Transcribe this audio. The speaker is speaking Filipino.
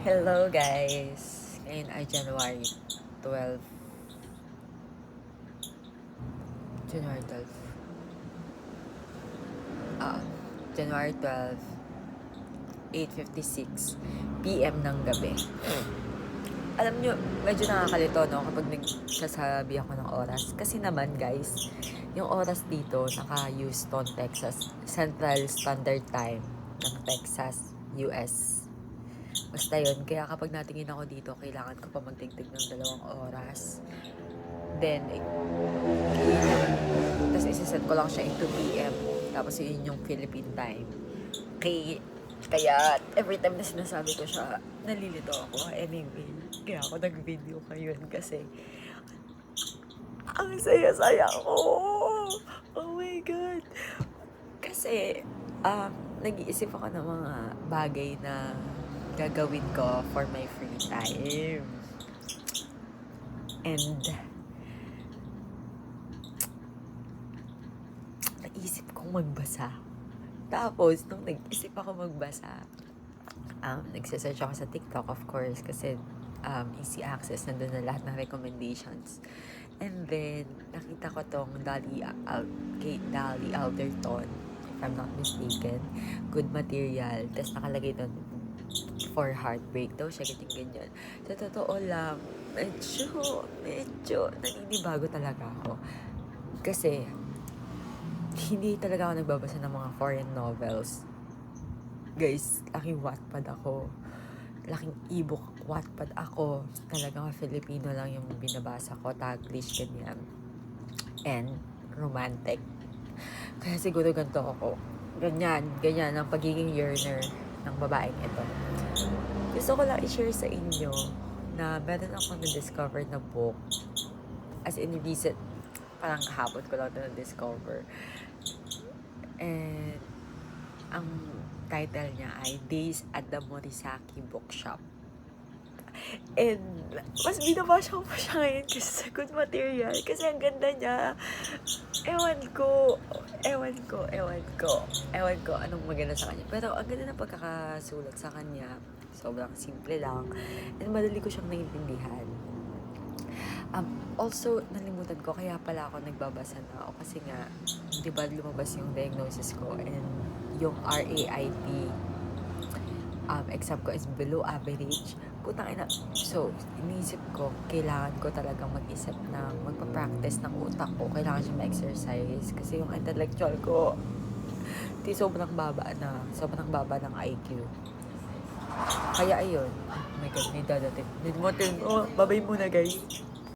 Hello guys! Ngayon ay January 12. January 12. January 12, 8:56 PM ng gabi. Alam nyo, medyo nakakalito, no? Kapag nagsasabi ako ng oras. Kasi naman, guys, yung oras dito, naka-Houston, Texas, Central Standard Time ng Texas, US. Basta yun, kaya kapag natingin ako dito, kailangan ko pa magtigtig ng 2 oras. Then, tapos isiset ko lang siya into PM. Tapos yun yung Philippine time. Kaya every time na sinasabi ko siya, nalilito ako. Anyway, kaya ako nag-video ngayon kasi ang saya-saya ko. Oh my God. Kasi, nag-iisip ako ng mga bagay na gagawin ko for my free time. And, naisip kong magbasa. Tapos, nung nag-isip ako magbasa, nagsasearch ako sa TikTok, of course, kasi easy access, nandun na lahat ng recommendations. And then, nakita ko tong Kate Dolly Alderton, if I'm not mistaken, Good Material. Tapos nakalagay doon, for heartbreak daw siya, ganyan. Sa totoo lang, medyo naninibago talaga ako. Kasi, hindi talaga ako nagbabasa ng mga foreign novels. Guys, laking Wattpad ako. Laking ebook Wattpad ako. Talagang Filipino lang yung binabasa ko. Taglish, ganyan. And romantic. Kaya siguro ganito ako. Ganyan ang pagiging yearner ng babaeng ito. Gusto ko lang i-share sa inyo na meron ako na-discover na book. As in recent, parang kahapon ko lang ito na-discover. And ang title niya ay Days at the Morisaki Bookshop. And mas binabasa ko pa siya ngayon kasi sa Good Material. Kasi ang ganda niya. Ewan ko anong maganda sa kanya. Pero ang ganda ng pagkakasulat sa kanya. Sobrang simple lang. And madali ko siyang naiintindihan. Also, nalimutan ko, kaya pala ako nagbabasa na ako kasi nga, di ba lumabas yung diagnosis ko and yung RAIT exam ko is below average. Putang ina. So, iniisip ko, kailangan ko talagang mag-isip na magpa-practice ng utak ko. Kailangan siya ma-exercise kasi yung intellectual ko, sobrang baba ng IQ. Kaya ayun. Oh my God, may dadating. Babay muna guys.